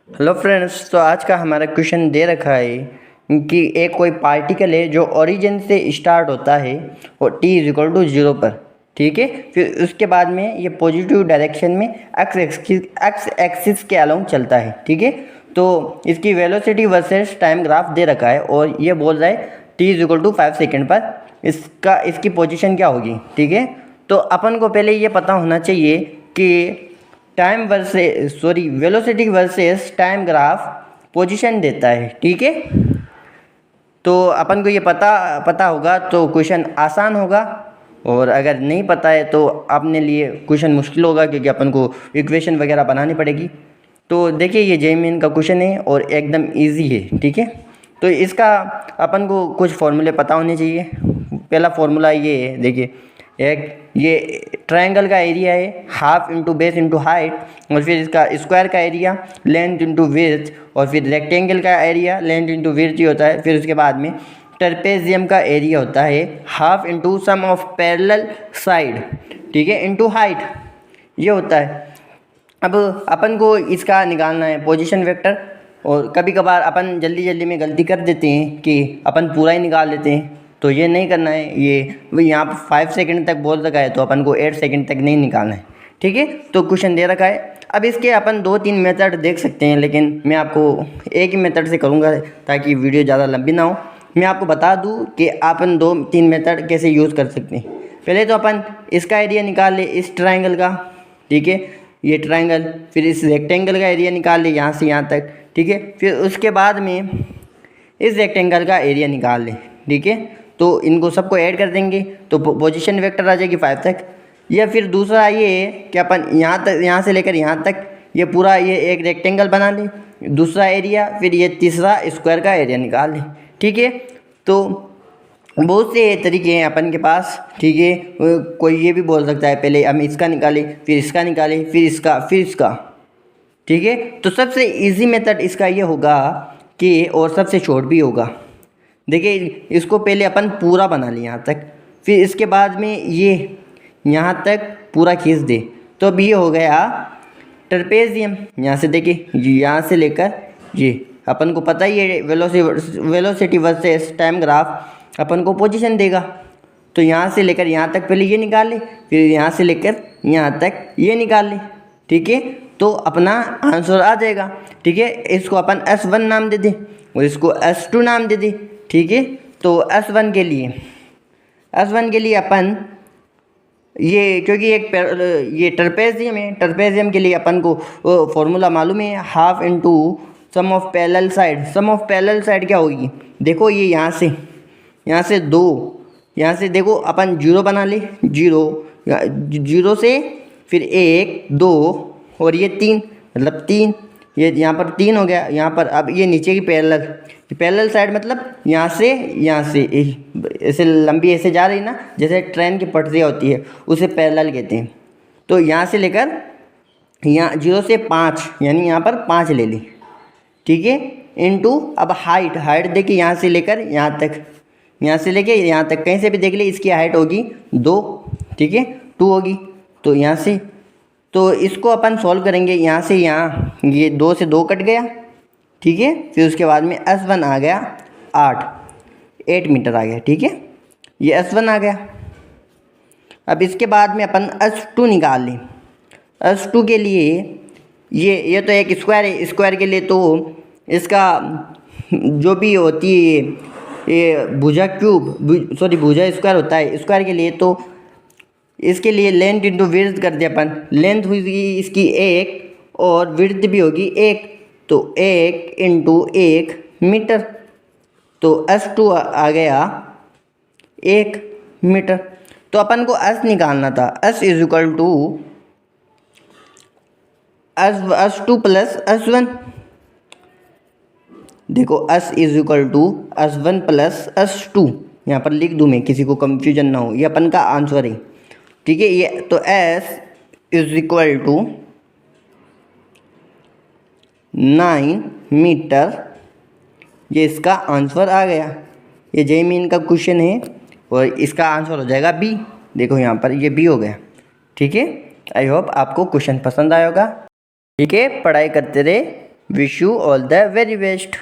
Hello friends, तो आज का हमारा क्वेश्चन दे रखा है कि एक कोई पार्टिकल है जो ओरिजिन से स्टार्ट होता है और t इज इक्वल टू 0 पर। ठीक है, फिर उसके बाद में ये पॉजिटिव डायरेक्शन में एक्स एक्सिस के अलोंग चलता है। ठीक है, तो इसकी वेलोसिटी वर्सेस टाइम ग्राफ दे रखा है और ये बोल रहा है t is equal to 5 second पर इसकी पोजीशन क्या होगी। ठीक है, तो अपन को पहले ये पता होना चाहिए कि velocity versus time graph position देता है। ठीक है, तो अपन को ये पता होगा तो क्वेश्चन आसान होगा, और अगर नहीं पता है तो अपने लिए क्वेश्चन मुश्किल होगा क्योंकि अपन को इक्वेशन वगैरह बनानी पड़ेगी। तो देखिए, ये जेईई का क्वेश्चन है और एकदम इजी है। ठीक है, तो इसका अपन को कुछ फॉर्मूले पता होने चाहिए। पहला फॉर्मूला ये है, देखिए, एक ये ट्रायंगल का एरिया है half into base into height, और फिर इसका स्क्वायर का एरिया लेंथ इंटू विड्थ, और फिर रेक्टेंगल का एरिया लेंथ इंटू विड्थ ही होता है। फिर उसके बाद में ट्रेपेजियम का एरिया होता है half into sum of parallel side, ठीक है, इंटू हाइट, ये होता है। अब अपन को इसका निकालना है पोजीशन वेक्टर, और कभी कभार अपन जल्दी में गलती कर देते हैं कि अपन पूरा ही निकाल लेते हैं, तो ये नहीं करना है। ये यहाँ पर 5 सेकंड तक बोल रखा है तो अपन को 8 सेकंड तक नहीं निकालना है। ठीक है, तो क्वेश्चन दे रखा है। अब इसके अपन 2-3 मेथड देख सकते हैं, लेकिन मैं आपको एक ही मेथड से करूँगा ताकि वीडियो ज़्यादा लंबी ना हो। मैं आपको बता दूँ कि अपन 2-3 मेथड कैसे यूज़ कर सकते हैं। पहले तो अपन इसका एरिया निकाल ले, इस ट्राइंगल का। ठीक है, ये ट्राइंगल, फिर इस रेक्टेंगल का एरिया निकाल ले यहाँ से यहाँ तक। ठीक है, फिर उसके बाद में इस रेक्टेंगल का एरिया निकाल ले। ठीक है, तो इनको सबको ऐड कर देंगे तो पोजीशन वेक्टर आ जाएगी 5 तक। या फिर दूसरा ये है कि अपन यहाँ से लेकर यहाँ तक ये पूरा ये एक रेक्टेंगल बना ले, दूसरा एरिया, फिर ये तीसरा स्क्वायर का एरिया निकाल ले। ठीक है, तो बहुत से तरीके हैं अपन के पास। ठीक है, कोई ये भी बोल सकता है पहले हम इसका निकालें, फिर इसका निकालें, फिर इसका। ठीक है, तो सबसे इजी मेथड इसका ये होगा कि, और सबसे शॉर्ट भी होगा। देखिए, इसको पहले अपन पूरा बना लें यहाँ तक, फिर इसके बाद में ये यहाँ तक पूरा खींच दे, तो अब ये हो गया ट्रेपेजियम। यहाँ से देखिए, यहाँ से लेकर ये अपन को पता ही है वेलोसिटी वर्सेस टाइम ग्राफ अपन को पोजीशन देगा। तो यहाँ से लेकर यहाँ तक पहले ये निकाल ले, फिर यहाँ से लेकर यहाँ तक ये निकाल ले। ठीक है, तो अपना आंसर आ जाएगा। ठीक है, इसको अपन S1 नाम दे दें और इसको S2 नाम दे दें। ठीक है, तो S1 के लिए अपन ये, क्योंकि ये ट्रेपेजियम है, ट्रेपेजियम के लिए अपन को फॉर्मूला मालूम है, half into sum of parallel side. Sum of parallel side क्या होगी, देखो ये यहाँ से 2, यहाँ से देखो अपन 0 बना ले, 0 से फिर 1 2 और ये 3, मतलब 3, ये यहाँ पर 3 हो गया। यहाँ पर अब ये नीचे की पैरेलल साइड मतलब यहाँ से ऐसे लंबी ऐसे जा रही ना, जैसे ट्रेन की पटरियाँ होती है, उसे पैरेलल कहते हैं। तो यहाँ से लेकर यहाँ 0 से 5, यानी यहाँ पर 5 ले ली। ठीक है, इनटू अब हाइट देखिए, यहाँ से लेकर यहाँ तक, यहाँ से लेके यहाँ तक कहीं से भी देख ले, इसकी हाइट होगी 2। ठीक है, 2 होगी, तो यहाँ से, तो इसको अपन सॉल्व करेंगे। यहाँ से यहाँ ये 2 से 2 कट गया। ठीक है, फिर उसके बाद में S1 आ गया 8 मीटर आ गया। ठीक है, ये S1 आ गया। अब इसके बाद में अपन S2 निकाल लें। S2 के लिए ये तो एक स्क्वायर है, स्क्वायर के लिए तो इसका जो भी होती है ये भुजा स्क्वायर होता है। स्क्वायर के लिए तो इसके लिए लेंथ इंटू विड्थ कर दिया अपन। लेंथ होगी इसकी 1 और विड्थ भी होगी 1, तो 1 इंटू 1 मीटर, तो S2 आ गया 1 मीटर। तो अपन को S निकालना था। S is equal to S2 plus S1। देखो, S is equal to S1 plus S2, यहाँ पर लिख दूँ मैं, किसी को कंफ्यूजन ना हो, ये अपन का आंसर है। ठीक है, ये तो S is equal to 9 metre, ये इसका आंसर आ गया। ये जेईई का क्वेश्चन है और इसका आंसर हो जाएगा B। देखो यहाँ पर ये B हो गया। ठीक है, आई होप आपको क्वेश्चन पसंद आया होगा। ठीक है, पढ़ाई करते रहे। Wish you all the very best.